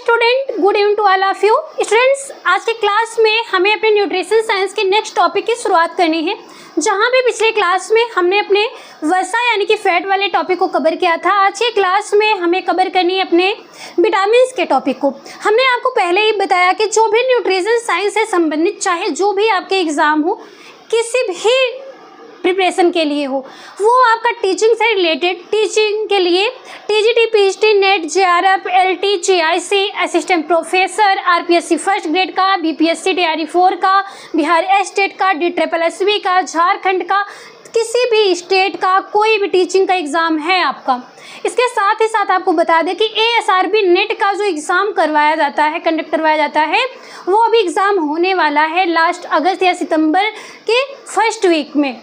Student, good evening to all of you students. आज के class में हमें अपने न्यूट्रिशन साइंस के नेक्स्ट टॉपिक की शुरुआत करनी है। जहां भी पिछले क्लास में हमने अपने वसा यानी कि फैट वाले टॉपिक को कवर किया था, आज के क्लास में हमें कवर करनी है अपने विटामिन्स के टॉपिक को। हमने आपको पहले ही बताया कि जो भी न्यूट्रिशन साइंस से संबंधित, चाहे जो भी आपके एग्ज़ाम हो, किसी भी प्रिपरेशन के लिए हो, वो आपका टीचिंग से रिलेटेड, टीचिंग के लिए TGT, PhD, net, JRF, LT, JIC, assistant professor, RPSC first grade का, बीपीएससी तैयारी 4 का, बिहार स्टेट का, DSSB का, झारखंड का, किसी भी स्टेट का कोई भी टीचिंग का एग्ज़ाम है आपका। इसके साथ ही साथ आपको बता दें कि ASRB नेट का जो एग्ज़ाम करवाया जाता है, कंडक्ट करवाया जाता है, वो अभी एग्ज़ाम होने वाला है लास्ट अगस्त या सितंबर के फर्स्ट वीक में।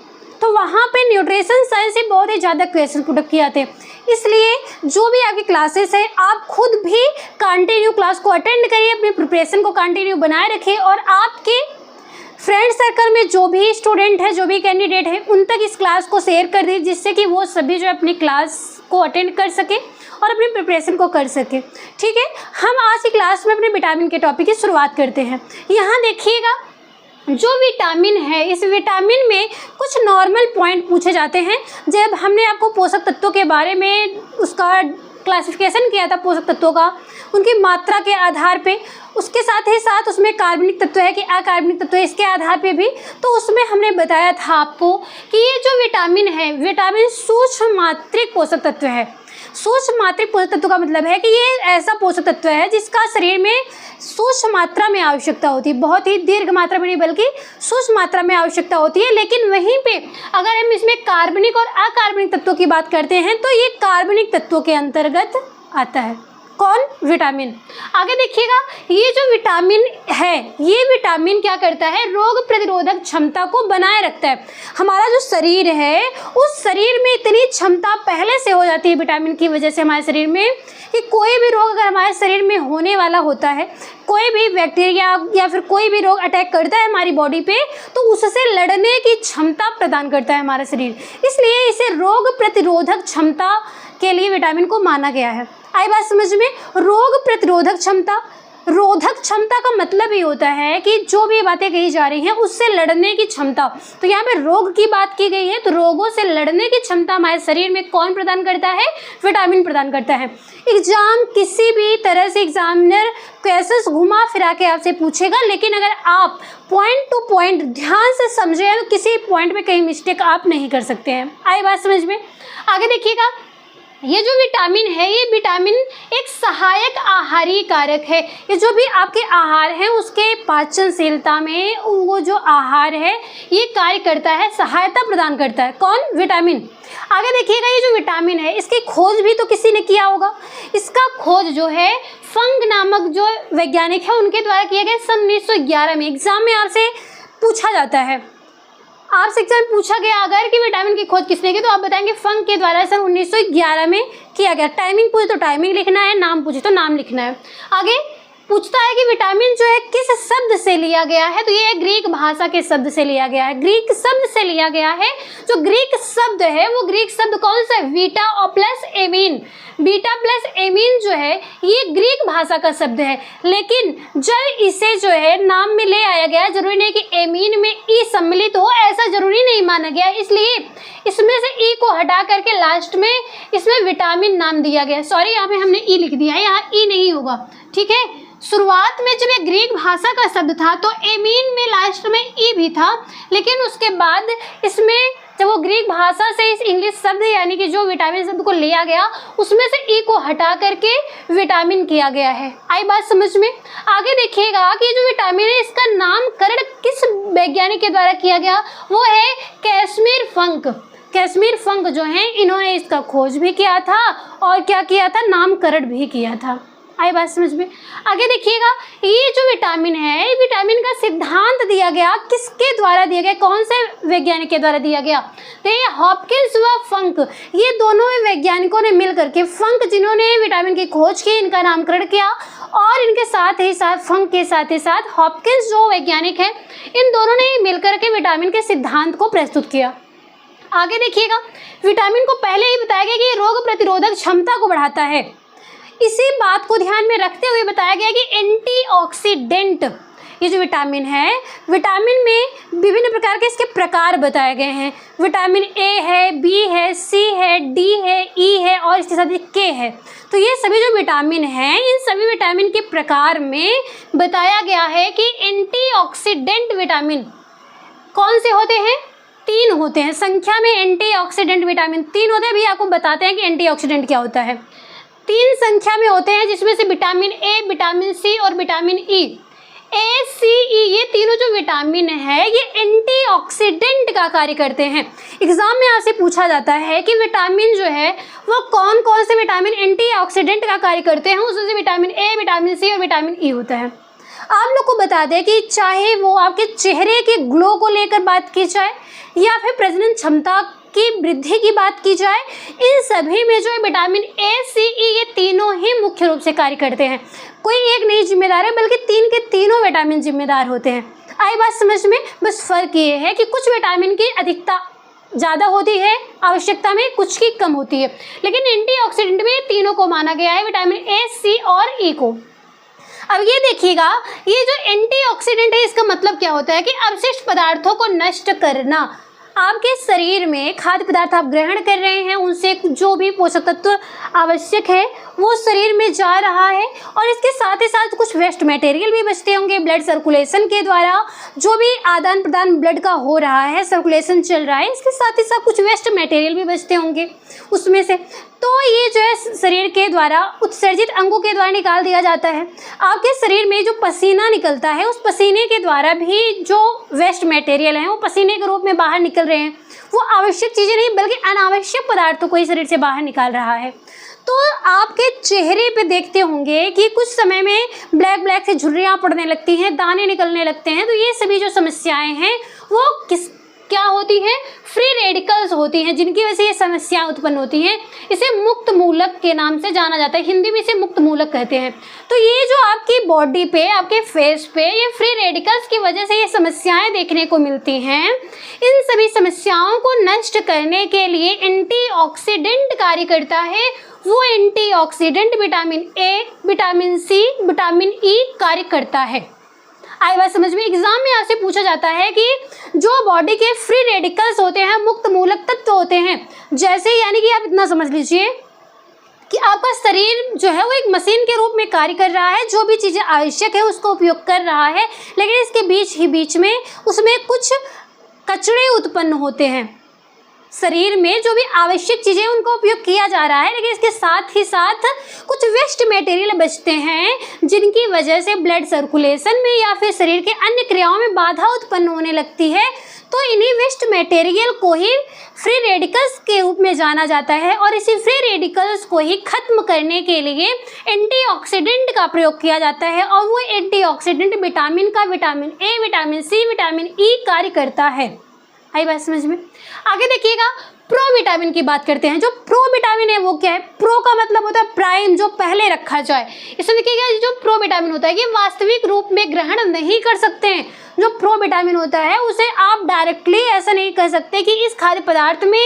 तो वहाँ पे न्यूट्रिशन साइंस से बहुत ही ज़्यादा क्वेश्चन पुटअप किए जाते हैं। इसलिए जो भी आपकी क्लासेस है, आप खुद भी कंटिन्यू क्लास को अटेंड करिए, अपनी प्रिपरेशन को कंटिन्यू बनाए रखिए और आपके फ्रेंड सर्कल में जो भी स्टूडेंट है, जो भी कैंडिडेट है, उन तक इस क्लास को शेयर कर दीजिए, जिससे कि वो सभी जो अपनी क्लास को अटेंड कर सके और अपनी प्रिपरेशन को कर सके। ठीक है, हम आज की क्लास में अपने विटामिन के टॉपिक की शुरुआत करते हैं। यहाँ देखिएगा, जो विटामिन है, इस विटामिन में कुछ नॉर्मल पॉइंट पूछे जाते हैं। जब हमने आपको पोषक तत्वों के बारे में उसका क्लासिफिकेशन किया था, पोषक तत्वों का, उनकी मात्रा के आधार पे, उसके साथ ही साथ उसमें कार्बनिक तत्व है कि अकार्बनिक तत्व है, इसके आधार पे भी, तो उसमें हमने बताया था आपको कि ये जो विटामिन है, विटामिन सूक्ष्म मात्रिक पोषक तत्व है। सूक्ष्म मात्रिक पोषक तत्व का मतलब है कि ये ऐसा पोषक तत्व है जिसका शरीर में सूक्ष्म मात्रा में आवश्यकता होती है, बहुत ही दीर्घ मात्रा में नहीं बल्कि सूक्ष्म मात्रा में आवश्यकता होती है। लेकिन वहीं पे अगर हम इसमें कार्बनिक और अकार्बनिक तत्वों की बात करते हैं तो ये कार्बनिक तत्वों के अंतर्गत आता है। कौन? विटामिन। आगे देखिएगा, ये जो विटामिन है, ये विटामिन क्या करता है? रोग प्रतिरोधक क्षमता को बनाए रखता है। हमारा जो शरीर है, उस शरीर में इतनी क्षमता पहले से हो जाती है विटामिन की वजह से हमारे शरीर में, कि कोई भी रोग अगर हमारे शरीर में होने वाला होता है, कोई भी बैक्टीरिया या फिर कोई भी रोग अटैक करता है हमारी बॉडी पे, तो उससे लड़ने की क्षमता प्रदान करता है हमारा शरीर। इसलिए इसे रोग प्रतिरोधक क्षमता के लिए विटामिन को माना गया है। आई बात समझ में? रोग प्रतिरोधक क्षमता, रोधक क्षमता का मतलब ये होता है कि जो भी बातें कही जा रही हैं उससे लड़ने की क्षमता। तो यहाँ पे रोग की बात की गई है, तो रोगों से लड़ने की क्षमता हमारे शरीर में कौन प्रदान करता है? विटामिन प्रदान करता है। एग्जाम किसी भी तरह से एग्जामिनर क्वेश्चंस घुमा फिरा के आपसे पूछेगा, लेकिन अगर आप पॉइंट टू पॉइंट ध्यान से समझे तो किसी पॉइंट में कहीं मिस्टेक आप नहीं कर सकते हैं। आई बात समझ में? आगे देखिएगा, ये जो विटामिन है, ये विटामिन एक सहायक आहारी कारक है। ये जो भी आपके आहार हैं उसके पाचनशीलता में वो जो आहार है ये कार्य करता है, सहायता प्रदान करता है। कौन? विटामिन। आगे देखिएगा, ये जो विटामिन है इसकी खोज भी तो किसी ने किया होगा। इसका खोज जो है फंग नामक जो वैज्ञानिक है उनके द्वारा किया गया सन 1911 में। एग्जाम में आपसे पूछा जाता है, आपसे एग्जाम पूछा गया अगर कि विटामिन की खोज किसने की, तो आप बताएंगे फंग के द्वारा सन 1911 में किया गया। टाइमिंग पूछे तो टाइमिंग लिखना है, नाम पूछे तो नाम लिखना है। आगे पूछता है कि विटामिन जो है किस शब्द से लिया गया है, तो ये ग्रीक भाषा के शब्द से लिया गया है। ग्रीक शब्द से लिया गया है। जो ग्रीक शब्द है वो ग्रीक शब्द कौन सा है? Beta plus amine. Beta plus amine जो है ये ग्रीक भाषा का शब्द है, लेकिन जब इसे जो है नाम में ले आया गया, जरूरी नहीं कि एमीन में ई सम्मिलित हो, ऐसा जरूरी नहीं माना गया, इसलिए इसमें से ई को हटा करके लास्ट में इसमें विटामिन नाम दिया गया। सॉरी, यहाँ पे हमने ई लिख दिया है, यहाँ ई नहीं होगा। ठीक है, शुरुआत में जब ये ग्रीक भाषा का शब्द था तो एमीन में लास्ट में ई भी था, लेकिन उसके बाद इसमें जब वो ग्रीक भाषा से इस इंग्लिश शब्द यानी कि जो विटामिन शब्द को लिया गया उसमें से ई को हटा करके विटामिन किया गया है। आई बात समझ में? आगे देखिएगा कि जो विटामिन है इसका नामकरण किस वैज्ञानिक के द्वारा किया गया, वो है कैसमीर फंक। कैसमीर फंक जो है इन्होंने इसका खोज भी किया था और क्या किया था? नामकरण भी किया था। आई बात समझ में? आगे देखिएगा, ये जो विटामिन है, विटामिन का सिद्धांत दिया गया किसके द्वारा दिया गया, कौन से वैज्ञानिक के द्वारा दिया गया? तो ये हॉपकिंस व फंक, ये दोनों वैज्ञानिकों ने मिलकर के, फंक जिन्होंने विटामिन की खोज की, इनका नामकरण किया, और इनके साथ ही साथ फंक के साथ ही साथ हॉपकिंस जो वैज्ञानिक है, इन दोनों ने मिलकर के विटामिन के सिद्धांत को प्रस्तुत किया। आगे देखिएगा, विटामिन को पहले ही बताया गया कि ये रोग प्रतिरोधक क्षमता को बढ़ाता है। इसी बात को ध्यान में रखते हुए बताया गया कि एंटीऑक्सीडेंट, ये जो विटामिन है, विटामिन में विभिन्न प्रकार के इसके प्रकार बताए गए हैं। विटामिन ए है, बी है, सी है, डी है, ई है और इसके साथ के है। तो ये सभी जो विटामिन हैं, इन सभी विटामिन के प्रकार में बताया गया है कि एंटीऑक्सीडेंट विटामिन कौन से होते हैं? 3 होते हैं। संख्या में एंटीऑक्सीडेंट विटामिन 3 होते हैं। अभी आपको बताते हैं कि एंटीऑक्सीडेंट क्या होता है। 3 संख्या में होते हैं, जिसमें से विटामिन ए, विटामिन सी और विटामिन ई। ए, सी, ई, ये तीनों जो विटामिन है ये एंटीऑक्सीडेंट का कार्य करते हैं। एग्जाम में आपसे पूछा जाता है कि विटामिन जो है वो कौन कौन से विटामिन एंटीऑक्सीडेंट का कार्य करते हैं। उसमें से विटामिन ए, विटामिन सी और विटामिन ई होता है। आप लोग को बता दें कि चाहे वो आपके चेहरे के ग्लो को लेकर बात की जाए या फिर प्रजनन क्षमता की वृद्धि की बात की जाए, इन सभी में जो है विटामिन ए, सी, ई ये तीनों ही मुख्य रूप से कार्य करते हैं। कोई एक नहीं जिम्मेदार है, बल्कि 3 के तीनों विटामिन जिम्मेदार होते हैं। आई बात समझ में? बस फर्क ये है कि कुछ विटामिन की अधिकता ज़्यादा होती है आवश्यकता में, कुछ की कम होती है, लेकिन एंटीऑक्सीडेंट में ये तीनों को माना गया है, विटामिन ए, सी और ई को। अब ये देखिएगा, ये जो एंटीऑक्सीडेंट है इसका मतलब क्या होता है कि अवशिष्ट पदार्थों को नष्ट करना। आपके शरीर में खाद्य पदार्थ आप ग्रहण कर रहे हैं, उनसे जो भी पोषक तत्व आवश्यक है वो शरीर में जा रहा है, और इसके साथ ही साथ कुछ वेस्ट मटेरियल भी बचते होंगे। ब्लड सर्कुलेशन के द्वारा जो भी आदान प्रदान ब्लड का हो रहा है, सर्कुलेशन चल रहा है, इसके साथ ही साथ कुछ वेस्ट मटेरियल भी बचते होंगे उसमें से। तो ये जो है शरीर के द्वारा उत्सर्जित अंगों के द्वारा निकाल दिया जाता है। आपके शरीर में जो पसीना निकलता है, उस पसीने के द्वारा भी जो वेस्ट मटेरियल हैं वो पसीने के रूप में बाहर निकल रहे हैं। वो आवश्यक चीज़ें नहीं बल्कि अनावश्यक पदार्थों को ही शरीर से बाहर निकाल रहा है। तो आपके चेहरे पे देखते होंगे कि कुछ समय में ब्लैक ब्लैक से झुर्रियाँ पड़ने लगती हैं, दाने निकलने लगते हैं। तो ये सभी जो समस्याएं हैं वो क्या होती हैं? फ्री रेडिकल्स होती हैं, जिनकी वजह से ये समस्याएं उत्पन्न होती हैं। इसे मुक्त मूलक के नाम से जाना जाता है, हिंदी में इसे मुक्त मूलक कहते हैं। तो ये जो आपकी बॉडी पे, आपके फेस पे ये फ्री रेडिकल्स की वजह से ये समस्याएं देखने को मिलती हैं। इन सभी समस्याओं को नष्ट करने के लिए एंटीऑक्सीडेंट कार्य करता है। वो antioxidant vitamin A, vitamin C, vitamin E कार्य करता है। आई बात समझ में? एग्जाम में आपसे पूछा जाता है कि जो बॉडी के फ्री रेडिकल्स होते हैं, मुक्त मूलक तत्व होते हैं, जैसे यानी कि आप इतना समझ लीजिए कि आपका शरीर जो है वो एक मशीन के रूप में कार्य कर रहा है, जो भी चीज़ें आवश्यक है उसको उपयोग कर रहा है, लेकिन इसके बीच में उसमें कुछ कचरे उत्पन्न होते हैं। शरीर में जो भी आवश्यक चीज़ें उनको उपयोग किया जा रहा है, लेकिन इसके साथ ही साथ कुछ वेस्ट मटेरियल बचते हैं, जिनकी वजह से ब्लड सर्कुलेशन में या फिर शरीर के अन्य क्रियाओं में बाधा उत्पन्न होने लगती है। तो इन्हीं वेस्ट मटेरियल को ही फ्री रेडिकल्स के रूप में जाना जाता है, और इसी फ्री रेडिकल्स को ही खत्म करने के लिए एंटीऑक्सीडेंट का प्रयोग किया जाता है। और वो एंटीऑक्सीडेंट विटामिन का vitamin A, vitamin C, vitamin E कार्य करता है। आई बात समझ में? आगे देखिएगा, प्रो विटामिन की बात करते हैं। जो प्रो विटामिन है वो क्या है? प्रो का मतलब होता है प्राइम, जो पहले रखा जाए। इसमें देखिएगा, जो प्रो विटामिन होता है ये वास्तविक रूप में ग्रहण नहीं कर सकते हैं। जो प्रो विटामिन होता है उसे आप डायरेक्टली ऐसा नहीं कह सकते कि इस खाद्य पदार्थ में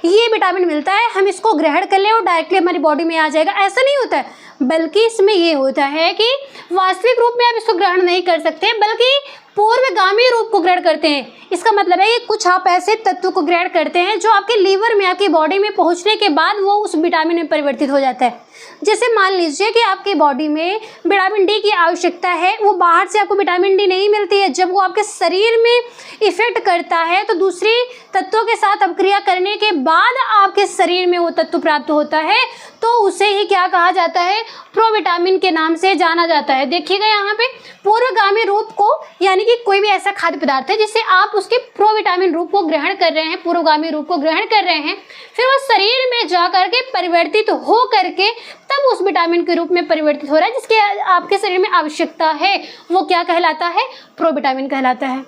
ये विटामिन मिलता है, हम इसको ग्रहण कर लें और डायरेक्टली हमारी बॉडी में आ जाएगा, ऐसा नहीं होता है। बल्कि इसमें ये होता है कि वास्तविक रूप में आप इसको ग्रहण नहीं कर सकते, बल्कि पूर्वगामी रूप को ग्रहण करते हैं। इसका मतलब है कि कुछ आप ऐसे तत्व को ग्रहण करते हैं जो आपके लीवर में, आपकी बॉडी में पहुंचने के बाद वो उस विटामिन में परिवर्तित हो जाता है। जैसे मान लीजिए कि आपकी बॉडी में विटामिन डी की आवश्यकता है, वो बाहर से आपको विटामिन डी नहीं मिलती है, जब वो आपके शरीर में इफेक्ट करता है तो दूसरी तत्वों के साथ अपक्रिया करने के बाद आपके शरीर में वो तत्व प्राप्त होता है, तो उसे ही क्या कहा जाता है? प्रोविटामिन के नाम से जाना जाता है। देखिएगा यहाँ पे पूर्वगामी रूप को, यानी कि कोई भी ऐसा खाद्य पदार्थ है जिससे आप उसके प्रोविटामिन रूप को ग्रहण कर रहे हैं, पूर्वगामी रूप को ग्रहण कर रहे हैं, फिर वो शरीर में जा करके परिवर्तित हो करके तब उस विटामिन के रूप में परिवर्तित हो रहा है जिसके आपके शरीर में आवश्यकता है, वो क्या कहलाता है? प्रोविटामिन कहलाता है।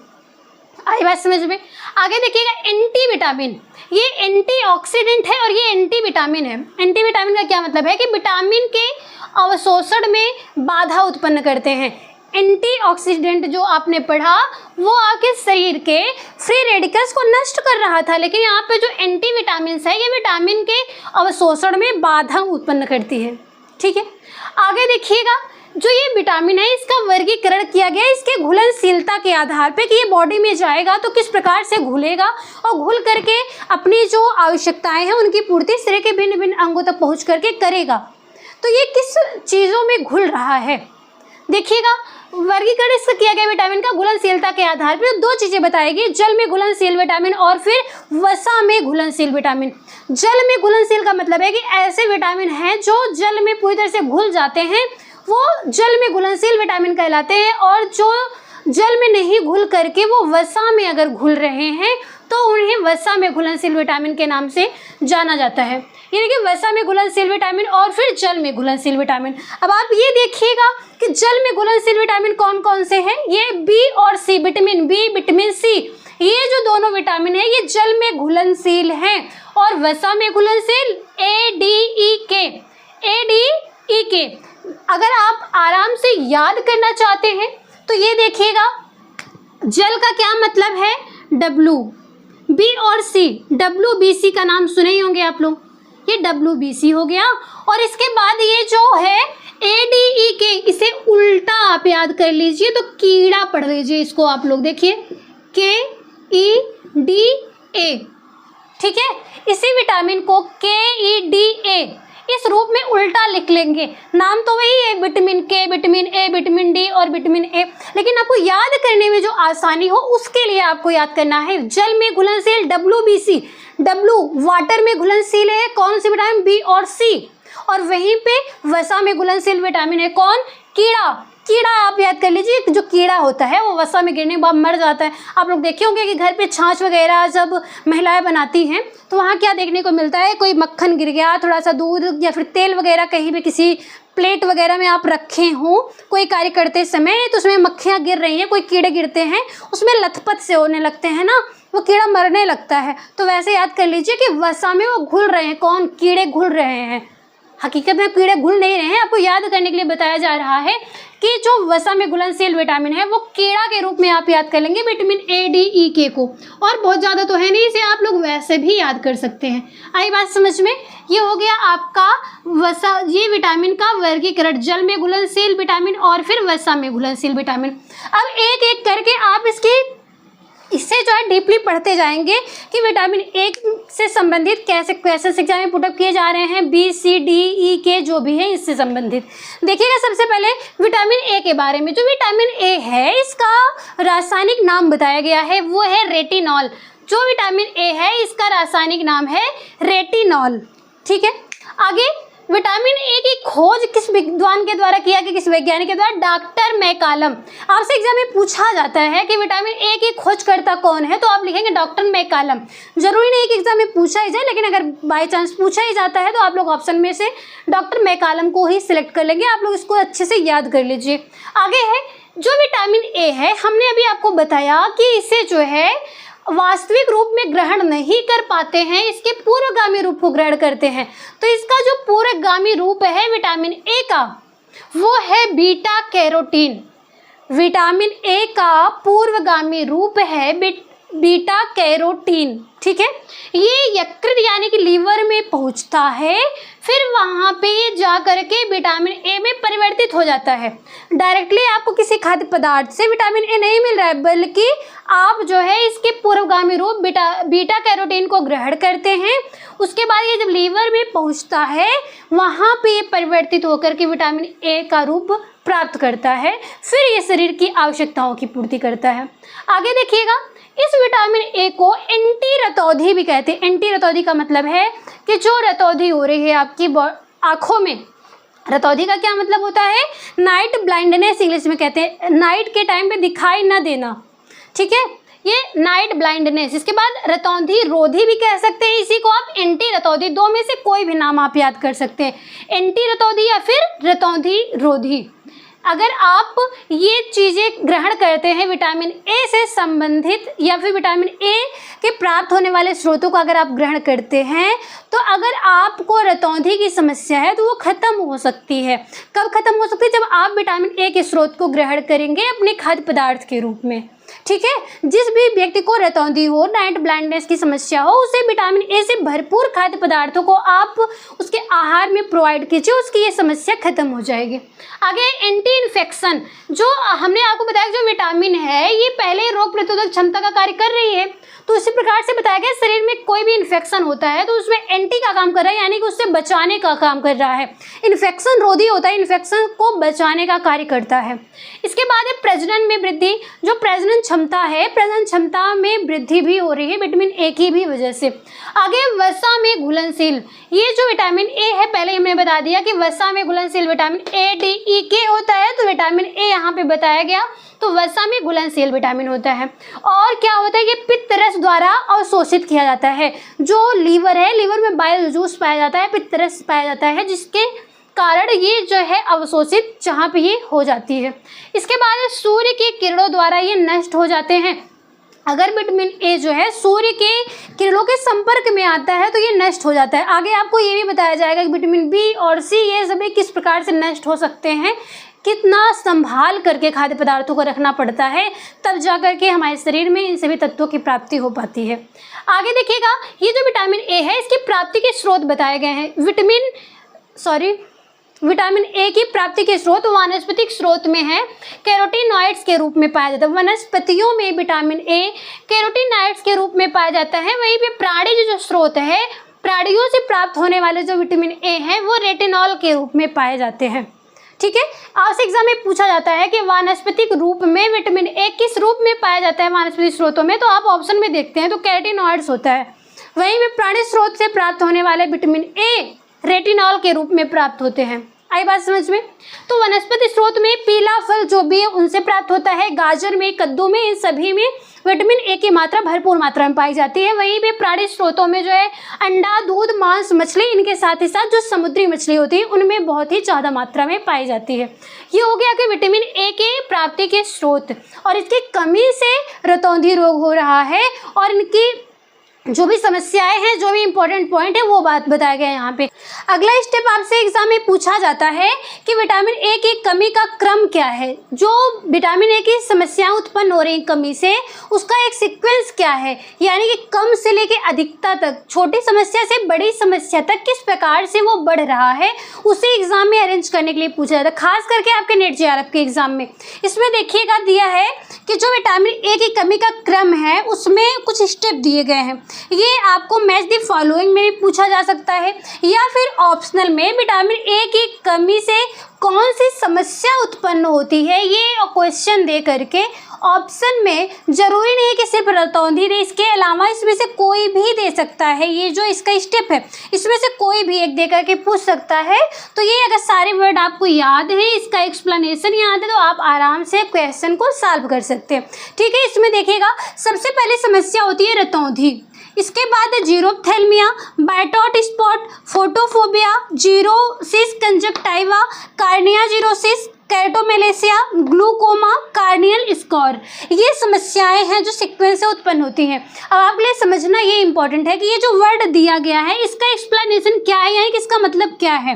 आई बात समझ में? आगे देखिएगा, एंटी विटामिन। ये एंटीऑक्सीडेंट है और ये एंटी विटामिन है। एंटी विटामिन का क्या मतलब है कि विटामिन के अवशोषण में बाधा उत्पन्न करते हैं। एंटीऑक्सीडेंट जो आपने पढ़ा वो आपके शरीर के फ्री रेडिकल्स को नष्ट कर रहा था, लेकिन यहाँ पे जो एंटी विटामिन है ये विटामिन के अवशोषण में बाधा उत्पन्न करती है। ठीक है, आगे देखिएगा, जो ये विटामिन है इसका वर्गीकरण किया गया है इसके घुलनशीलता के आधार पे कि ये बॉडी में जाएगा तो किस प्रकार से घुलेगा और घुल करके अपनी जो आवश्यकताएं हैं उनकी पूर्ति शरीर के भिन्न भिन्न अंगों तक पहुंच करके करेगा। तो ये किस चीज़ों में घुल रहा है, देखिएगा वर्गीकरण इसका किया गया विटामिन का घुलनशीलता के आधार पर दो चीज़ें बताएगी, जल में घुलनशील विटामिन और फिर वसा में घुलनशील विटामिन। जल में घुलनशील का मतलब है कि ऐसे विटामिन हैं जो जल में पूरी तरह से घुल जाते हैं, वो जल में घुलनशील विटामिन कहलाते हैं, और जो जल में नहीं घुल करके वो वसा में अगर घुल रहे हैं तो उन्हें वसा में घुलनशील विटामिन के नाम से जाना जाता है। यानी कि वसा में घुलनशील विटामिन और फिर जल में घुलनशील विटामिन। अब आप ये देखिएगा कि जल में घुलनशील विटामिन कौन कौन से हैं, ये बी और सी, विटामिन बी विटामिन सी, ये जो दोनों विटामिन है ये जल में घुलनशील हैं, और वसा में घुलनशील ए डी ई के। अगर आप आराम से याद करना चाहते हैं तो ये देखिएगा, जल का क्या मतलब है डब्लू, बी और सी, डब्लू बी सी का नाम सुने ही होंगे आप लोग, ये डब्लू बी सी हो गया। और इसके बाद ये जो है ए डी ई के, इसे उल्टा आप याद कर लीजिए तो कीड़ा पढ़ लीजिए इसको आप लोग, देखिए के ई डी ए, ठीक है। इसी विटामिन को के ई डी ए इस रूप में उल्टा लिख लेंगे, नाम तो वही है विटामिन के, विटामिन ए, विटामिन डी और विटामिन ए, लेकिन आपको याद करने में जो आसानी हो उसके लिए आपको याद करना है जल में घुलनशील WBC, डब्लू वाटर में घुलनशील है कौन सी विटामिन बी और सी, और वहीं पे वसा में घुलनशील विटामिन है कौन, कीड़ा। कीड़ा आप याद कर लीजिए, जो कीड़ा होता है वो वसा में गिरने के बाद मर जाता है। आप लोग देखे होंगे कि घर पे छाछ वगैरह जब महिलाएं बनाती हैं तो वहाँ क्या देखने को मिलता है, कोई मक्खन गिर गया, थोड़ा सा दूध या फिर तेल वगैरह कहीं पे किसी प्लेट वगैरह में आप रखे हों कोई कार्य करते समय, तो उसमें मक्खियाँ गिर रही हैं, कोई कीड़े गिरते हैं, उसमें लथपथ से होने लगते हैं ना, वो कीड़ा मरने लगता है। तो वैसे याद कर लीजिए कि वसा में वो घुल रहे हैं कौन, कीड़े घुल रहे हैं। हकीकत में कीड़े घुल नहीं रहे हैं, आपको याद करने के लिए बताया जा रहा है कि जो वसा में घुलनशील विटामिन है वो कीड़ा के रूप में आप याद कर लेंगे विटामिन ए डी ई के को, और बहुत ज़्यादा तो है नहीं, इसे आप लोग वैसे भी याद कर सकते हैं। आई बात समझ में, ये हो गया आपका वसा, ये विटामिन का वर्गीकरण, जल में घुलनशील विटामिन और फिर वसा में घुलनशील विटामिन। अब एक एक करके आप इससे जो है डीपली पढ़ते जाएंगे कि विटामिन ए से संबंधित कैसे क्वेश्चन एग्जाम में पुटअप किए जा रहे हैं, बी सी डी ई के जो भी है इससे संबंधित। देखिएगा सबसे पहले विटामिन ए के बारे में, जो विटामिन ए है इसका रासायनिक नाम बताया गया है वो है रेटिनॉल। जो विटामिन ए है इसका रासायनिक नाम है रेटिनॉल, ठीक है। आगे विटामिन ए की खोज किस विद्वान के द्वारा किया गया, किस वैज्ञानिक के द्वारा, डॉक्टर मैकालम। आपसे एग्जाम में पूछा जाता है कि विटामिन ए की खोजकर्ता कौन है, तो आप लिखेंगे डॉक्टर मैकालम। जरूरी नहीं कि एग्जाम में पूछा ही जाए, लेकिन अगर बाय चांस पूछा ही जाता है तो आप लोग ऑप्शन में से डॉक्टर मैकालम को ही सिलेक्ट कर लेंगे। आप लोग इसको अच्छे से याद कर लीजिए। आगे है जो विटामिन ए है, हमने अभी आपको बताया कि इसे जो है वास्तविक रूप में ग्रहण नहीं कर पाते हैं, इसके पूर्वगामी रूप को ग्रहण करते हैं। तो इसका जो पूर्वगामी रूप है विटामिन ए का वो है बीटा कैरोटीन। विटामिन ए का पूर्वगामी रूप है बीटा कैरोटीन, ठीक है। ये यकृत यानी कि लीवर में पहुंचता है, फिर वहाँ पे ये जा करके विटामिन ए में परिवर्तित हो जाता है। डायरेक्टली आपको किसी खाद्य पदार्थ से विटामिन ए नहीं मिल रहा है, बल्कि आप जो है इसके पूर्वगामी रूप बीटा कैरोटीन को ग्रहण करते हैं। उसके बाद ये जब लीवर में पहुँचता है वहाँ पे ये परिवर्तित होकर के विटामिन ए का रूप प्राप्त करता है, फिर ये शरीर की आवश्यकताओं की पूर्ति करता है। आगे देखिएगा, इस विटामिन ए को एंटी रतौंधी भी कहते हैं। एंटी रतौंधी का मतलब है कि जो रतौंधी हो रही है आपकी आँखों में, रतौंधी का क्या मतलब होता है, नाइट ब्लाइंडनेस इंग्लिश में कहते हैं, नाइट के टाइम पे दिखाई न देना, ठीक है, ये नाइट ब्लाइंडनेस। इसके बाद रतौंधी रोधी भी कह सकते हैं, इसी को आप एंटी रतौंधी, दो में से कोई भी नाम आप याद कर सकते हैं, एंटी रतौंधी या फिर रतौंधी रोधी। अगर आप ये चीज़ें ग्रहण करते हैं विटामिन ए से संबंधित या फिर विटामिन ए के प्राप्त होने वाले स्रोतों को अगर आप ग्रहण करते हैं, तो अगर आपको रतौंधी की समस्या है तो वो ख़त्म हो सकती है। कब ख़त्म हो सकती है, जब आप विटामिन ए के स्रोत को ग्रहण करेंगे अपने खाद्य पदार्थ के रूप में। ठीक है। जिस भी व्यक्ति को रतौंधी हो, नाइट ब्लाइंडनेस की समस्या हो, उसे विटामिन ए से भरपूर खाद्य पदार्थों को आप उसके आहार में प्रोवाइड कीजिए, उसकी ये समस्या खत्म हो जाएगी। आगे एंटी इन्फेक्शन, जो हमने आपको बताया जो विटामिन है ये पहले रोग प्रतिरोधक क्षमता का कार्य कर रही है, तो इसी प्रकार से बताया गया शरीर में कोई भी इन्फेक्शन होता है तो उसमें एंटी का काम कर रहा है, यानी कि उससे बचाने का काम कर रहा है। इन्फेक्शन रोधी होता है, इन्फेक्शन को बचाने का कार्य करता है। इसके बाद है प्रजनन में वृद्धि, जो प्रजनन क्षमता है, प्रजनन क्षमता में वृद्धि भी हो रही है विटामिन ए की भी वजह से। आगे वसा में घुलनशील, ये जो विटामिन ए है पहले हमने बता दिया कि वसा में घुलनशील विटामिन ए, डी, ई, के होता है, तो विटामिन ए यहाँ पे बताया गया, तो वसा में घुलनशील विटामिन होता है। और क्या होता है, ये पित्त रस द्वारा अवशोषित किया जाता है। जो लीवर है, लीवर में बाइल जूस पाया जाता है, पित्त रस पाया जाता है, जिसके कारण ये जो है अवशोषित जहाँ पे ये हो जाती है। इसके बाद सूर्य की किरणों द्वारा ये नष्ट हो जाते हैं। अगर विटामिन ए जो है सूर्य के किरणों के संपर्क में आता है तो ये नष्ट हो जाता है। आगे आपको ये भी बताया जाएगा कि विटामिन बी और सी ये सभी किस प्रकार से नष्ट हो सकते हैं, कितना संभाल करके खाद्य पदार्थों को रखना पड़ता है, तब जा करके हमारे शरीर में इन सभी तत्वों की प्राप्ति हो पाती है। आगे देखिएगा, ये जो विटामिन ए है इसकी प्राप्ति के स्रोत बताए गए हैं। विटामिन ए की प्राप्ति के स्रोत वानस्पतिक स्रोत में है, कैरोटीनॉइड्स के रूप में पाया जाता है। वनस्पतियों में विटामिन ए कैरोटीनॉइड्स के रूप में पाया जाता है। वहीं पे प्राणी जो स्रोत है, प्राणियों से प्राप्त होने वाले जो विटामिन ए हैं वो रेटिनॉल के रूप में पाए जाते हैं। ठीक है, आपसे एग्जाम में पूछा जाता है कि वानस्पतिक रूप में विटामिन ए किस रूप में पाया जाता है वानस्पतिक स्रोतों में, तो आप ऑप्शन में देखते हैं तो कैरोटीनॉइड्स होता है। वहीं में प्राणी स्रोत से प्राप्त होने वाले विटामिन ए रेटिनॉल के रूप में प्राप्त होते हैं। आई बात समझ में? तो वनस्पति स्रोत में पीला फल जो भी है उनसे प्राप्त होता है, गाजर में, कद्दू में, इन सभी में विटामिन ए की मात्रा भरपूर मात्रा में पाई जाती है। वहीं पे प्राणी स्रोतों में जो है अंडा, दूध, मांस, मछली, इनके साथ ही साथ जो समुद्री मछली होती है उनमें बहुत ही ज़्यादा मात्रा में पाई जाती है। ये हो गया कि विटामिन ए के प्राप्ति के स्रोत, और इसकी कमी से रतौंधी रोग हो रहा है और इनकी जो भी समस्याएं हैं, जो भी इंपॉर्टेंट पॉइंट है वो बात बताया गया है यहाँ पे। अगला स्टेप आपसे एग्जाम में पूछा जाता है कि विटामिन ए की कमी का क्रम क्या है। जो विटामिन ए की समस्याएं उत्पन्न हो रही हैं कमी से, उसका एक सीक्वेंस क्या है, यानी कि कम से लेके अधिकता तक, छोटी समस्या से बड़ी समस्या तक किस प्रकार से वो बढ़ रहा है, उसे एग्जाम में अरेंज करने के लिए पूछा जाता है, खास करके आपके नेट जेआरएफ के एग्जाम में। इसमें देखिएगा दिया है कि जो विटामिन ए की कमी का क्रम है उसमें कुछ स्टेप दिए गए हैं। ये आपको मैच द फॉलोइंग में भी पूछा जा सकता है, या फिर ऑप्शनल में विटामिन ए की कमी से कौन सी समस्या उत्पन्न होती है, ये क्वेश्चन दे करके ऑप्शन में जरूरी नहीं है कि सिर्फ रतौंधी दे, इसके अलावा इसमें से कोई भी दे सकता है। ये जो इसका स्टेप है इसमें से कोई भी एक दे करके पूछ सकता है। तो ये अगर सारे वर्ड आपको याद है, इसका एक्सप्लेनेशन याद है, तो आप आराम से क्वेश्चन को सॉल्व कर सकते हैं। ठीक है, इसमें देखिएगा सबसे पहले समस्या होती है रतौंधी, इसके बाद xerophthalmia, Bitot spot, photophobia, xerosis conjunctiva, cornea xerosis, keratomalacia, glaucoma, corneal scar, ये समस्याएं हैं जो सीक्वेंस से उत्पन्न होती हैं। अब आपके लिए समझना ये इंपॉर्टेंट है कि ये जो वर्ड दिया गया है इसका एक्सप्लेनेशन क्या है, यानी कि इसका मतलब क्या है।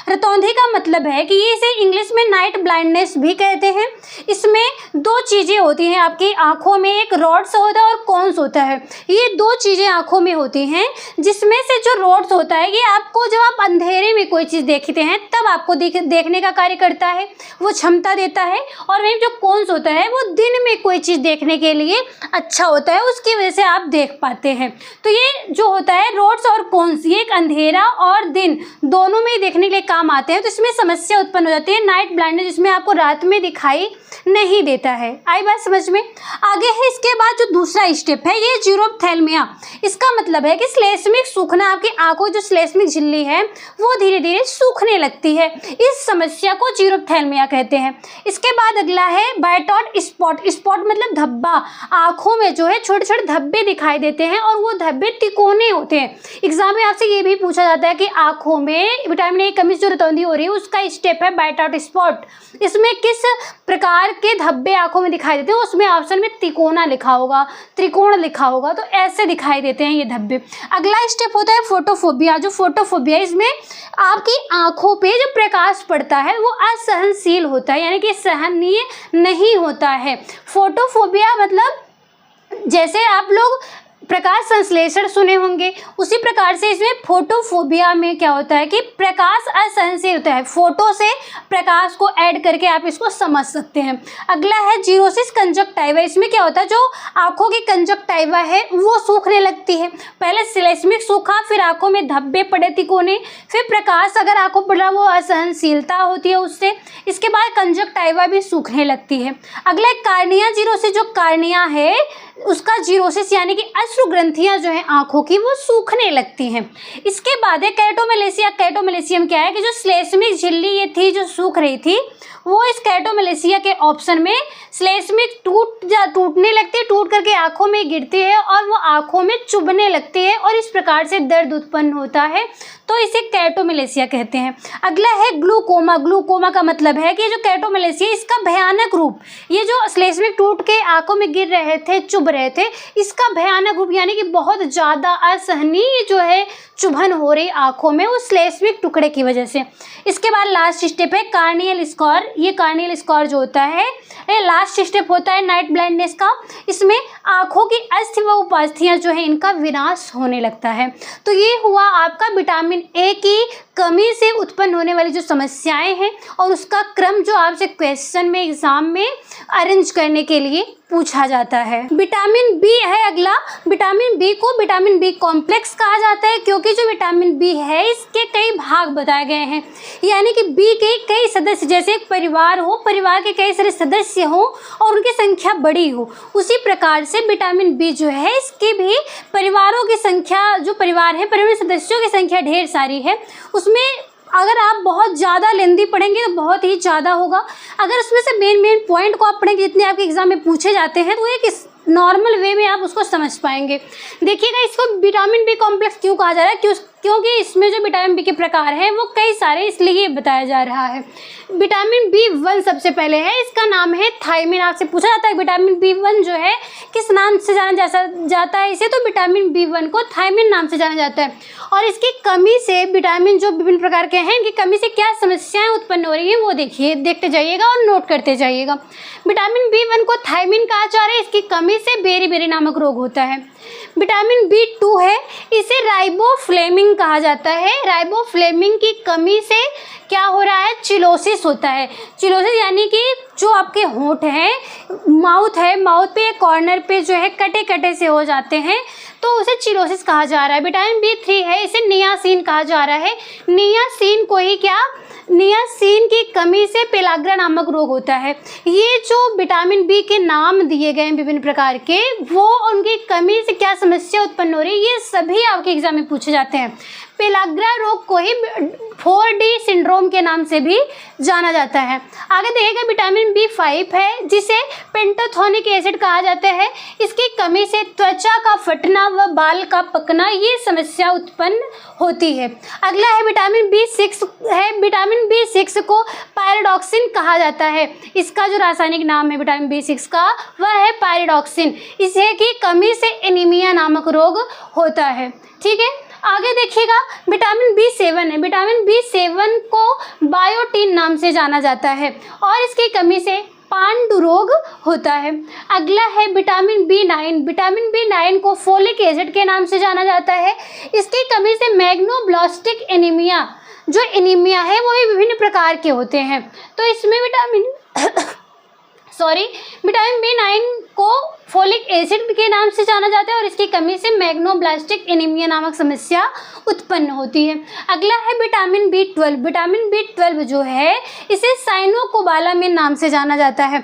रतौंधी का मतलब है कि ये इसे इंग्लिश में नाइट ब्लाइंडनेस भी कहते हैं। इसमें दो चीज़ें होती हैं आपकी आंखों में, एक रॉड्स होता है और कॉन्स होता है। ये दो चीज़ें आंखों में होती हैं, जिसमें से जो रॉड्स होता है ये आपको जब आप अंधेरे में कोई चीज़ देखते हैं तब आपको देखने का कार्य करता है, वो क्षमता देता है। और वहीं जो कॉन्स होता है वो दिन में कोई चीज़ देखने के लिए अच्छा होता है, उसकी वजह से आप देख पाते हैं। तो ये जो होता है रॉड्स और कॉन्स, ये एक अंधेरा और दिन दोनों में देखने के लिए काम आते हैं। तो इसमें समस्या उत्पन्न हो जाती है नाइट ब्लाइंडनेस, जिसमें आपको रात में दिखाई नहीं देता है। आई बात समझ में? आगे है इसके बाद जो दूसरा स्टेप है ये जीरोप्थेल्मिया। इसका मतलब है कि श्लेष्मिक सूखना, आपकी आंखों जो श्लेष्मिक झिल्ली है वो धीरे धीरे सूखने लगती है, इस समस्या को जीरोप्थेल्मिया कहते हैं। इसके बाद अगला है बायटॉट स्पॉट। स्पॉट मतलब धब्बा, आंखों में जो है छोटे छोटे धब्बे दिखाई देते हैं और वो धब्बे तिकोने होते हैं। एग्जाम में आपसे ये भी पूछा जाता है कि आंखों में विटामिन ए कमी जो रतौंधी हो रही है उसका स्टेप है बायटॉट स्पॉट, इसमें किस प्रकार के धब्बे आंखों में दिखाई देते हैं, उसमें ऑप्शन में तिकोना लिखा होगा, त्रिकोण लिखा होगा, तो ऐसे दिखाई देते हैं ये धब्बे। अगला स्टेप होता है फोटोफोबिया। जो फोटोफोबिया, इसमें आपकी आंखों पे जो प्रकाश पड़ता है वो असहनशील होता है, यानी कि सहनीय नहीं होता है। फोटोफोबिया मतलब जैसे आप लोग प्रकाश संश्लेषण सुने होंगे, उसी प्रकार से इसमें फोटोफोबिया में क्या होता है कि प्रकाश असहनशील होता है। फोटो से प्रकाश को ऐड करके आप इसको समझ सकते हैं। अगला है जीरोसिस कंजक्टाइवा। इसमें क्या होता है, जो आंखों की कंजक्टाइवा है वो सूखने लगती है। पहले सिलेस्मिक सूखा, फिर आंखों में धब्बे पड़े तिकोने, फिर प्रकाश अगर आंखों पड़ा वो असहनशीलता होती है उससे, इसके बाद कंजक्टाइवा भी सूखने लगती है। अगला कार्निया जीरोसिस। जो कार्निया है उसका जीरोसिस यानी कि अश्रु ग्रंथियां जो है आंखों की वो सूखने लगती हैं। इसके बाद है कैटोमेलेसिया। कैटोमेलेसियम क्या है कि जो श्लेष्मिक झिल्ली ये थी जो सूख रही थी, वो इस कैटोमेलेसिया के ऑप्शन में श्लेष्मिक टूटने लगती है, टूट करके आंखों में गिरती है और वो आंखों में चुभने लगती है और इस प्रकार से दर्द उत्पन्न होता है, तो इसे कैटोमेलेसिया कहते हैं। अगला है ग्लूकोमा। ग्लूकोमा का मतलब है कि जो कैटोमेलेसिया इसका भयानक रूप, ये जो श्लेष्मिक टूट के आंखों में गिर रहे थे, चुभ रहे थे, इसका भयानक रूप यानी कि बहुत ज़्यादा असहनीय जो है चुभन हो रही आंखों में उस श्लेष्मिक टुकड़े की वजह से। इसके बाद लास्ट स्टेप है कार्नियल स्कोर। ये कार्नियल स्कोर जो होता है ये लास्ट स्टेप होता है नाइट ब्लाइंडनेस का। इसमें आंखों की अस्थि व उपास्थियां जो है इनका विनाश होने लगता है। तो ये हुआ आपका विटामिन ए की कमी से उत्पन्न होने वाली जो समस्याएं हैं और उसका क्रम जो आपसे क्वेश्चन में एग्जाम में अरेंज करने के लिए पूछा जाता है। विटामिन बी है अगला। विटामिन बी को विटामिन बी कॉम्प्लेक्स कहा जाता है क्योंकि जो विटामिन बी है इसके कई भाग बताए गए हैं, यानी कि बी के कई सदस्य, जैसे एक परिवार हो, परिवार के कई सारे सदस्य हो और उनकी संख्या बड़ी हो, उसी प्रकार से विटामिन बी जो है इसकी भी परिवारों की संख्या, जो परिवार है परिवार सदस्यों की संख्या ढेर सारी है। उसमें अगर आप बहुत ज़्यादा लेंदी पढ़ेंगे तो बहुत ही ज़्यादा होगा। अगर उसमें से मेन पॉइंट को आप पढ़ेंगे जितने आपके एग्जाम में पूछे जाते हैं तो एक नॉर्मल वे में आप उसको समझ पाएंगे। देखिएगा इसको विटामिन बी कॉम्प्लेक्स क्यों कहा जा रहा है, क्योंकि इसमें जो विटामिन बी के प्रकार हैं वो कई सारे, इसलिए बताया जा रहा है। विटामिन बी वन सबसे पहले है, इसका नाम है थायमिन। आपसे पूछा जाता है विटामिन बी वन जो है किस नाम से जाना जाता है इसे, तो विटामिन बी वन को थायमिन नाम से जाना जाता है। और इसकी कमी से विटामिन जो विभिन्न प्रकार के हैं इनकी कमी से क्या समस्याएं उत्पन्न हो रही हैं वो देखते जाइएगा और नोट करते जाइएगा। विटामिन बी वन को थायमिन कहा जा रहा है, इसकी कमी से बेरी नामक रोग होता है। विटामिन बी टू है, इसे राइबोफ्लेविन कहा जाता है। राइबोफ्लेविन की कमी से क्या हो रहा है, चिलोसिस होता है। चिलोसिस यानी कि जो आपके होंठ हैं, माउथ है, माउथ पे कॉर्नर पे जो है कटे से हो जाते हैं, तो उसे चिलोसिस कहा जा रहा है। विटामिन बी थ्री है, इसे नियासिन कहा जा रहा है। नियासिन को ही क्या, नियासिन की कमी से पेलाग्रा नामक रोग होता है। ये जो विटामिन बी के नाम दिए गए हैं विभिन्न प्रकार के, वो उनकी कमी से क्या समस्या उत्पन्न हो रही है, ये सभी आपके एग्जाम में पूछे जाते हैं। पेलाग्रा रोग को ही 4D सिंड्रोम के नाम से भी जाना जाता है। आगे देखिएगा विटामिन B5 है, जिसे पेंटोथेनिक एसिड कहा जाता है। इसकी कमी से त्वचा का फटना व बाल का पकना ये समस्या उत्पन्न होती है। अगला है विटामिन B6 है। विटामिन B6 को पायरोडॉक्सिन कहा जाता है। इसका जो रासायनिक नाम है विटामिन B6 का वह है पायरोडॉक्सिन। इसे की कमी से एनीमिया नामक रोग होता है। ठीक है, आगे देखिएगा विटामिन B7 है। विटामिन B7 को बायोटीन नाम से जाना जाता है और इसकी कमी से पांडु रोग होता है। अगला है विटामिन B9। विटामिन B9 को फोलिक एसिड के नाम से जाना जाता है। इसकी कमी से मैग्नोब्लास्टिक एनीमिया, जो एनीमिया है वो भी विभिन्न प्रकार के होते हैं, तो इसमें विटामिन B9 को फोलिक एसिड के नाम से जाना जाता है और इसकी कमी से मैग्नोब्लास्टिक एनीमिया नामक समस्या उत्पन्न होती है। अगला है विटामिन B12। विटामिन B12 जो है इसे साइनोकोबालामिन नाम से जाना जाता है।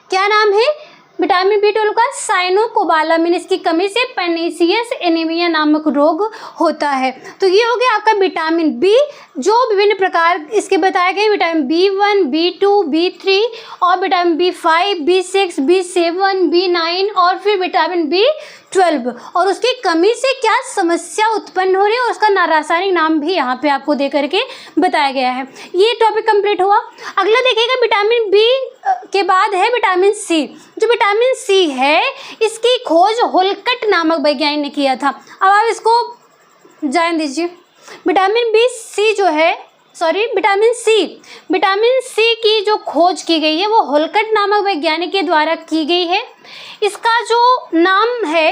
क्या नाम है विटामिन B12 का? साइनोकोबालामिन। इसकी कमी से पर्नीशियस एनीमिया नामक रोग होता है। तो ये हो गया आपका विटामिन बी, जो विभिन्न प्रकार इसके बताए गए विटामिन B1, B2, B3 और vitamin B5, B6, B7, B9 और फिर विटामिन B12 और उसकी कमी से क्या समस्या उत्पन्न हो रही है और उसका रासायनिक नाम भी यहाँ पे आपको दे करके बताया गया है। ये टॉपिक कंप्लीट हुआ। अगला देखिएगा विटामिन बी के बाद है विटामिन सी। जो विटामिन सी है इसकी खोज होलकट नामक वैज्ञानिक ने किया था। अब आप इसको जान दीजिए। विटामिन बी सी जो है विटामिन सी। विटामिन सी की जो खोज की गई है वो होलकट नामक वैज्ञानिक के द्वारा की गई है। इसका जो नाम है,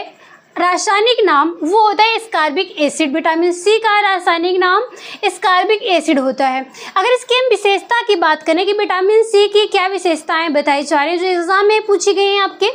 रासायनिक नाम, वो होता है एस्कॉर्बिक एसिड। विटामिन सी का रासायनिक नाम एस्कॉर्बिक एसिड होता है। अगर इसकी हम विशेषता की बात करें कि विटामिन सी की क्या विशेषताएं बताई जा रही हैं जो एग्जाम में पूछी गई हैं आपके,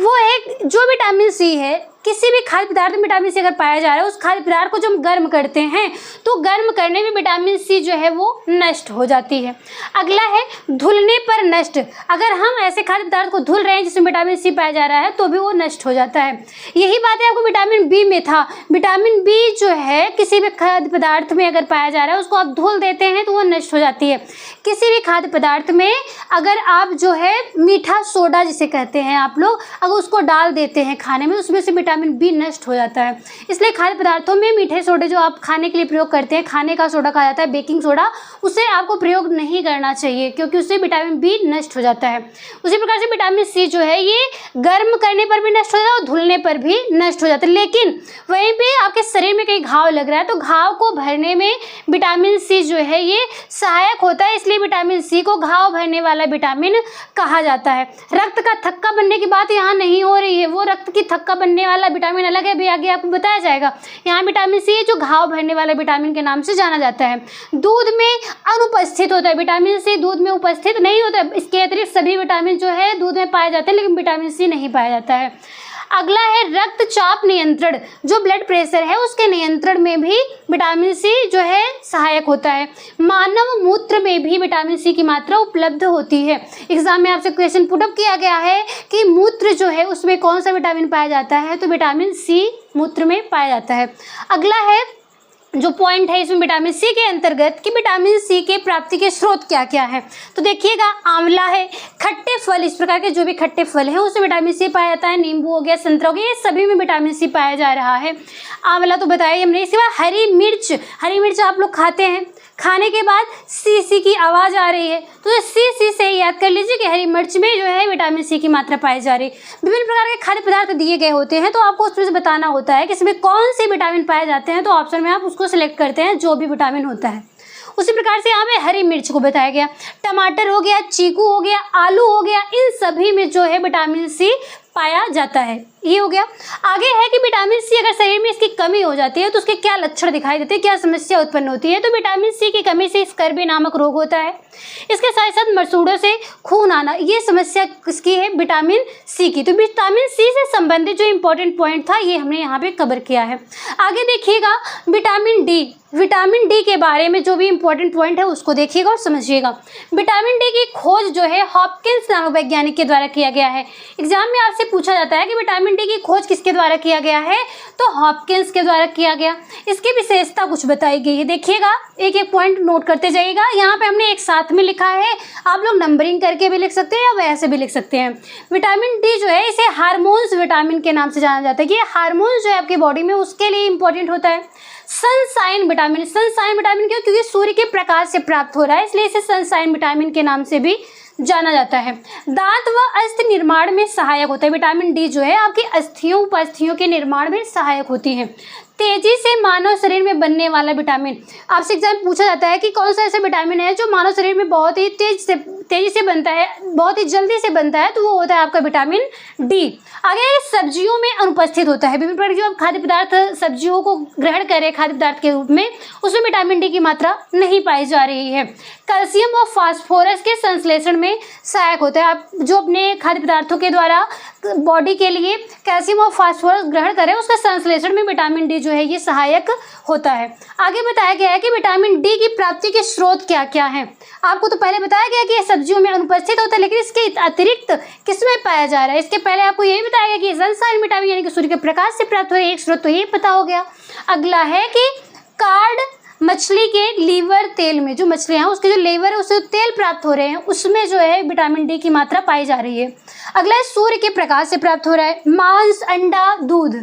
वो है जो विटामिन सी है, किसी भी खाद्य पदार्थ में विटामिन सी अगर पाया जा रहा है, उस खाद्य पदार्थ को जो हम गर्म करते हैं तो गर्म करने में विटामिन सी जो है वो नष्ट हो जाती है। अगला है धुलने पर नष्ट। अगर हम ऐसे खाद्य पदार्थ को धुल रहे हैं जिसमें विटामिन सी पाया जा रहा है तो भी वो नष्ट हो जाता है। यही बात है आपको विटामिन बी में था। विटामिन बी जो है किसी भी खाद्य पदार्थ में अगर पाया जा रहा है, उसको आप धुल देते हैं तो वो नष्ट हो जाती है। किसी भी खाद्य पदार्थ में अगर आप जो है मीठा सोडा जिसे कहते हैं आप लोग, अगर उसको डाल देते हैं खाने में, उसमें से विटामिन बी नष्ट हो जाता है। इसलिए खाद्य पदार्थों में मीठे सोडे जो आप खाने के लिए प्रयोग करते हैं, खाने का सोडा कहा जाता है, बेकिंग सोडा, उसे आपको प्रयोग नहीं करना चाहिए क्योंकि उससे विटामिन बी नष्ट हो जाता है। उसी प्रकार से विटामिन सी जो है ये गर्म करने पर भी नष्ट हो जाता है और धुलने पर भी नष्ट हो जाता है। लेकिन वहीं पे आपके शरीर में कहीं घाव लग रहा है तो घाव को भरने में विटामिन सी जो है ये सहायक होता है, इसलिए विटामिन सी को घाव भरने वाला विटामिन कहा जाता है। रक्त का थक्का बनने की बात यहाँ नहीं हो रही है, वो रक्त की थक्का बनने वाला विटामिन अलग है, भी आगे आपको बताया जाएगा। यहाँ विटामिन सी है जो घाव भरने वाले विटामिन के नाम से जाना जाता है। दूध में अनुपस्थित होता है, विटामिन सी दूध में उपस्थित नहीं होता है। इसके अतिरिक्त सभी विटामिन जो है दूध में पाए जाते हैं लेकिन विटामिन सी नहीं पाया जाता है। अगला है रक्तचाप नियंत्रण। जो ब्लड प्रेशर है उसके नियंत्रण में भी विटामिन सी जो है सहायक होता है। मानव मूत्र में भी विटामिन सी की मात्रा उपलब्ध होती है। एग्जाम में आपसे क्वेश्चन पुटअप किया गया है कि मूत्र जो है उसमें कौन सा विटामिन पाया जाता है, तो विटामिन सी मूत्र में पाया जाता है। अगला है जो पॉइंट है इसमें विटामिन सी के अंतर्गत कि विटामिन सी के प्राप्ति के स्रोत क्या क्या है, तो देखिएगा आंवला है, खट्टे फल, इस प्रकार के जो भी खट्टे फल हैं उसमें विटामिन सी पाया जाता है। नींबू हो गया, संतरा हो गया, ये सभी में विटामिन सी पाया जा रहा है। आंवला तो बताया हमने। इसके बाद हरी मिर्च, हरी मिर्च आप लोग खाते हैं, खाने के बाद सी सी की आवाज़ आ रही है तो सी से याद कर लीजिए कि हरी मिर्च में जो है विटामिन सी की मात्रा पाई जा रही है। विभिन्न प्रकार के खाद्य पदार्थ दिए गए होते हैं तो आपको उसमें से बताना होता है कि इसमें कौन से विटामिन पाए जाते हैं, तो ऑप्शन में आप उसको सिलेक्ट करते हैं जो भी विटामिन होता है। उसी प्रकार से यहाँ पे हरी मिर्च को बताया गया, टमाटर हो गया, चीकू हो गया, आलू हो गया, इन सभी में जो है विटामिन सी पाया जाता है। ये हो गया। आगे है कि विटामिन सी अगर शरीर में इसकी कमी हो जाती है तो उसके क्या लक्षण दिखाई देते हैं, क्या समस्या उत्पन्न होती है, तो विटामिन सी की कमी से स्कर्वी नामक रोग होता है। इसके साथ साथ मसूड़ों से खून आना, ये समस्या किसकी है, विटामिन सी की। तो विटामिन सी से संबंधित जो इंपॉर्टेंट पॉइंट था ये हमने यहाँ पे कवर किया है। आगे देखिएगा विटामिन डी, विटामिन डी के बारे में जो भी इंपॉर्टेंट पॉइंट है उसको देखिएगा और समझिएगा। विटामिन डी की खोज जो है हॉपकिंस नामक वैज्ञानिक के द्वारा किया गया है। एग्जाम में आपसे पूछा जाता है कि विटामिन डी की खोज किसके द्वारा किया गया है, तो हॉपकिंस के द्वारा किया गया। इसकी विशेषता कुछ बताई गई है, देखिएगा एक एक पॉइंट नोट करते जाइएगा। यहाँ पे हमने एक साथ में लिखा है, आप लोग नंबरिंग करके भी लिख सकते हैं या वैसे भी लिख सकते हैं। विटामिन डी जो है इसे हार्मोन्स विटामिन के नाम से जाना जाता है कि हार्मोन्स जो है आपकी बॉडी में उसके लिए इंपॉर्टेंट होता है। सनसाइन विटामिन, सनसाइन विटामिन क्यों, क्योंकि सूर्य के प्रकाश से प्राप्त हो रहा है, इसलिए इसे सनसाइन विटामिन के नाम से भी जाना जाता है। दांत व अस्थि निर्माण में सहायक होता है। विटामिन डी जो है आपकी अस्थियों उपास्थियों के निर्माण में सहायक होती है। तेजी से मानव शरीर में बनने वाला विटामिन, आपसे एग्जाम पूछा जाता है कि कौन सा ऐसा विटामिन है जो मानव शरीर में बहुत ही तेजी से बनता है, बहुत ही जल्दी से बनता है, तो वो होता है आपका विटामिन डी। आगे सब्जियों में अनुपस्थित होता है। विभिन्न प्रकार के जो आप खाद्य पदार्थ सब्जियों को ग्रहण करें खाद्य पदार्थ के रूप में, उसमें विटामिन डी की मात्रा नहीं पाई जा रही है। कैल्शियम और फास्फोरस के संश्लेषण में सहायक होता है। आप जो अपने खाद्य पदार्थों के द्वारा बॉडी के लिए कैल्शियम और फास्फोरस ग्रहण करें, उसका संश्लेषण में विटामिन डी जो है ये सहायक होता है। आगे बताया गया है कि विटामिन डी की प्राप्ति के स्रोत क्या क्या हैं। आपको तो पहले बताया गया कि ये सब्जियों में अनुपस्थित होता है, लेकिन इसके अतिरिक्त किसमें पाया जा रहा है, इसके पहले आपको यही बताया गया कि सनसाइन विटामिन यानी कि सूर्य के प्रकाश से प्राप्त हो रही एक स्रोत, तो ये पता हो गया। अगला है कि कार्ड मछली के लीवर तेल में, जो मछलियाँ हैं उसके जो लीवर है उससे तेल प्राप्त हो रहे हैं, उसमें जो है विटामिन डी की मात्रा पाई जा रही है। अगला है सूर्य के प्रकाश से प्राप्त हो रहा है। मांस, अंडा, दूध,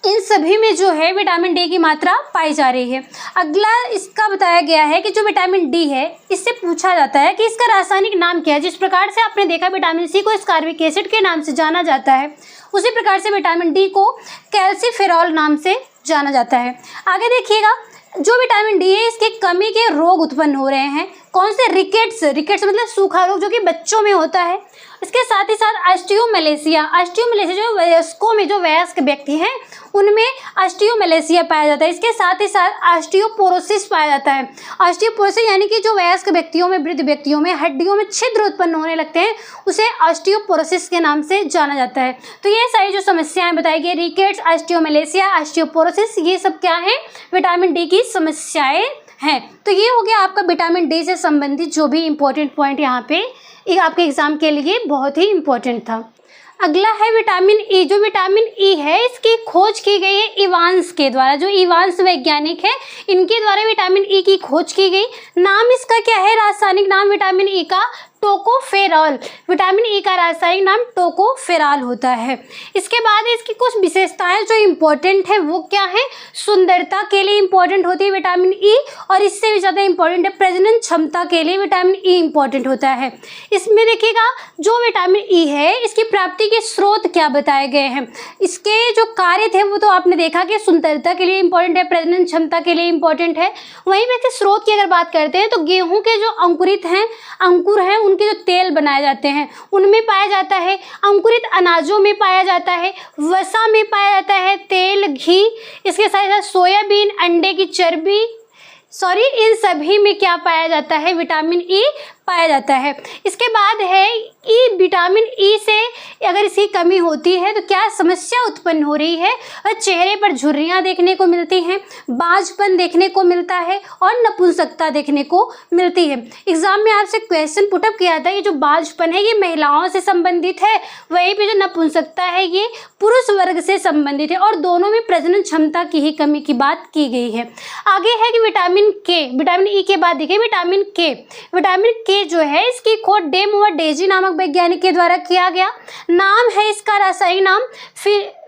इन सभी में जो है विटामिन डी की मात्रा पाई जा रही है। अगला इसका बताया गया है कि जो विटामिन डी है इससे पूछा जाता है कि इसका रासायनिक नाम क्या है। जिस प्रकार से आपने देखा विटामिन सी को एस्कॉर्बिक एसिड के नाम से जाना जाता है, उसी प्रकार से विटामिन डी को कैल्सीफेरॉल नाम से जाना जाता है। आगे देखिएगा जो विटामिन डी है इसके कमी के रोग उत्पन्न हो रहे हैं। कौन से? रिकेट्स मतलब सूखा रोग जो कि बच्चों में होता है। इसके साथ ही साथ ऑस्टियोमैलेशिया जो वयस्कों में, जो वयस्क व्यक्ति हैं उनमें ऑस्टियोमैलेशिया पाया जाता है। इसके साथ ही साथ ऑस्टियोपोरोसिस पाया जाता है। ऑस्टियोपोरोसिस यानी कि जो वयस्क व्यक्तियों में, वृद्ध व्यक्तियों में हड्डियों में छिद्र उत्पन्न होने लगते हैं, उसे ऑस्टियोपोरोसिस के नाम से जाना जाता है। तो ये सारी जो समस्याएं बताई गई, रिकेट्स, ऑस्टियोमैलेशिया, ऑस्टियोपोरोसिस, ये सब क्या है? विटामिन डी की समस्याएं हैं। तो ये हो गया आपका विटामिन डी से संबंधित जो भी इम्पोर्टेंट पॉइंट यहाँ पे आपके एग्जाम के लिए बहुत ही इम्पोर्टेंट था। अगला है विटामिन ई। जो विटामिन ई है इसकी खोज की गई है इवांस के द्वारा। जो इवांस वैज्ञानिक है इनके द्वारा विटामिन ई की खोज की गई। नाम इसका क्या है? रासायनिक नाम विटामिन ई का टोकोफेरॉल। विटामिन ई का रासायनिक नाम टोकोफेरॉल होता है। इसके बाद इसकी कुछ विशेषताएं जो इम्पोर्टेंट है वो क्या है? सुंदरता के लिए इम्पोर्टेंट होती है विटामिन ई, और इससे भी ज़्यादा इम्पोर्टेंट है प्रजनन क्षमता के लिए विटामिन ई इम्पोर्टेंट होता है। इसमें देखिएगा जो विटामिन ई है इसकी प्राप्ति के स्रोत क्या बताए गए हैं। इसके जो कार्य थे वो तो आपने देखा कि सुंदरता के लिए इम्पोर्टेंट है, प्रजनन क्षमता के लिए इम्पोर्टेंट है। वहीं पर इसके स्रोत की अगर बात करते हैं तो गेहूँ के जो अंकुरित हैं, अंकुर हैं, उनके जो तेल बनाए जाते हैं उनमें पाया जाता है। अंकुरित अनाजों में पाया जाता है, वसा में पाया जाता है, तेल, घी, इसके साथ साथ सोयाबीन, अंडे की चर्बी, इन सभी में क्या पाया जाता है? विटामिन ई पाया जाता है। इसके बाद है ई। विटामिन ई से अगर इसकी कमी होती है तो क्या समस्या उत्पन्न हो रही है? चेहरे पर झुर्रियाँ देखने को मिलती हैं, बाझपन देखने को मिलता है और नपुंसकता देखने को मिलती है। एग्जाम में आपसे क्वेश्चन पुटअप किया था, ये जो बाझपन है ये महिलाओं से संबंधित है, वहीं पे जो नपुंसकता है ये पुरुष वर्ग से संबंधित है, और दोनों में प्रजनन क्षमता की ही कमी की बात की गई है। आगे है कि विटामिन के। विटामिन ई के बाद देखिए विटामिन के। विटामिन के जो है इसकी खोज डेजी नामक वैज्ञानिक के द्वारा किया गया। नाम है इसका रासायनिक नाम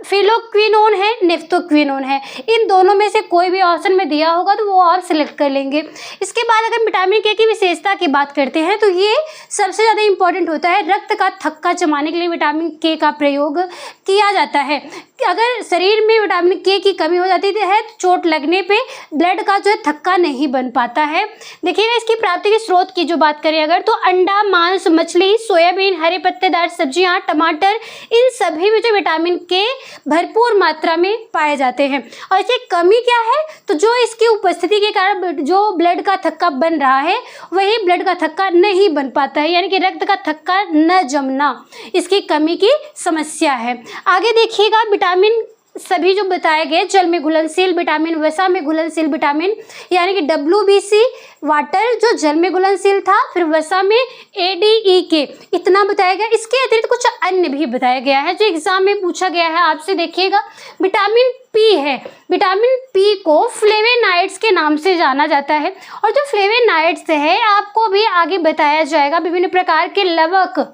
फिलोक्विनोन है, नेफ्थोक्विनोन है। इन दोनों में से कोई भी ऑप्शन में दिया होगा तो वो आप सिलेक्ट कर लेंगे। इसके बाद अगर विटामिन के की विशेषता की बात करते हैं तो ये सबसे ज़्यादा इंपॉर्टेंट होता है। रक्त का थक्का जमाने के लिए विटामिन के का प्रयोग किया जाता है। अगर शरीर में विटामिन के की कमी हो जाती है तो चोट लगने पे ब्लड का जो है थक्का नहीं बन पाता है। देखिएगा इसकी प्राप्ति के स्रोत की जो बात करें अगर, तो अंडा, मांस, मछली, सोयाबीन, हरे पत्तेदार सब्जियां, टमाटर, इन सभी में जो विटामिन के भरपूर मात्रा में पाए जाते हैं। और इसकी कमी क्या है? तो जो इसकी उपस्थिति के कारण जो ब्लड का थक्का बन रहा है वही ब्लड का थक्का नहीं बन पाता है, यानी कि रक्त का थक्का न जमना, इसकी कमी की समस्या है। आगे देखिएगा विटामिन सभी जो बताए गए, जल में घुलनशील विटामिन, वसा में घुलनशील विटामिन, यानी कि WBC वाटर जो जल में घुलनशील था, फिर वसा में ADE, इतना बताया गया। इसके अतिरिक्त कुछ अन्य भी बताया गया है जो एग्जाम में पूछा गया है आपसे। देखिएगा विटामिन पी है। विटामिन पी को फ्लेवेनाइड्स के नाम से जाना जाता है, और जो फ्लेवेनाइड्स है आपको भी आगे बताया जाएगा। विभिन्न प्रकार के लवक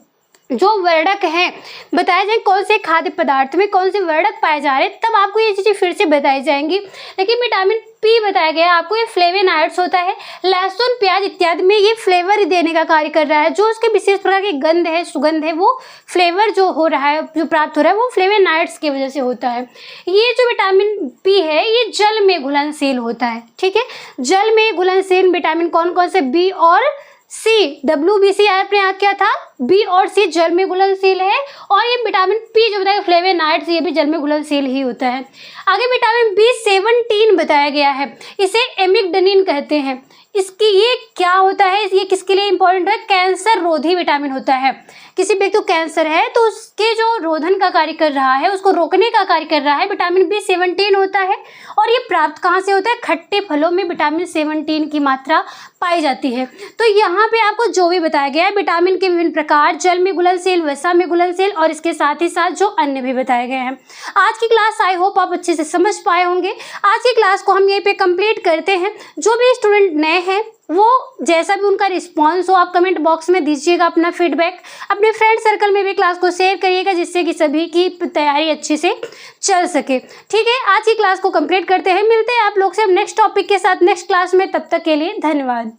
जो वर्णक हैं बताए जाएंगे, कौन से खाद्य पदार्थ में कौन से वर्णक पाए जा रहे हैं, तब आपको ये चीज़ें फिर से बताई जाएंगी। लेकिन विटामिन पी बताया गया है आपको, ये फ्लेवेनाइड्स होता है। लहसुन, प्याज इत्यादि में ये फ्लेवर देने का कार्य कर रहा है। जो उसके विशेष प्रकार की गंध है, सुगंध है, वो फ्लेवर जो हो रहा है, जो प्राप्त हो रहा है, वो फ्लेवेनाइड्स की वजह से होता है। ये जो विटामिन पी है ये जल में घुलनशील होता है। ठीक है, जल में घुलनशील विटामिन कौन कौन से? बी और सी। WBC आपने याद किया था, बी और सी जल में घुलनशील है, और ये विटामिन पी जो बताया फ्लेवेनाइड्स ये भी जल में घुलनशील ही होता है। आगे विटामिन B17 बताया गया है, इसे एमिग्डनिन कहते हैं। इसकी ये क्या होता है, ये किसके लिए इंपॉर्टेंट है? कैंसर रोधी विटामिन होता है। किसी व्यक्ति को कैंसर है तो उसके जो रोधन का कार्य कर रहा है, उसको रोकने का कार्य कर रहा है, विटामिन B17 होता है। और ये प्राप्त कहाँ से होता है? खट्टे फलों में विटामिन 17 की मात्रा पाई जाती है। तो यहाँ पे आपको जो भी बताया गया है विटामिन के विभिन्न प्रकार, जल में घुलनशील, वसा में घुलनशील, और इसके साथ ही साथ जो अन्य भी बताए गए हैं। आज की क्लास आई होप आप अच्छे से समझ पाए होंगे। आज की क्लास को हम यहीं पे कंप्लीट करते हैं। जो भी स्टूडेंट नए हैं वो जैसा भी उनका रिस्पॉन्स हो आप कमेंट बॉक्स में दीजिएगा अपना फीडबैक। अपने फ्रेंड सर्कल में भी क्लास को शेयर करिएगा जिससे कि सभी की तैयारी अच्छे से चल सके। ठीक है, आज की क्लास को कंप्लीट करते हैं। मिलते हैं आप लोग से नेक्स्ट टॉपिक के साथ नेक्स्ट क्लास में। तब तक के लिए धन्यवाद।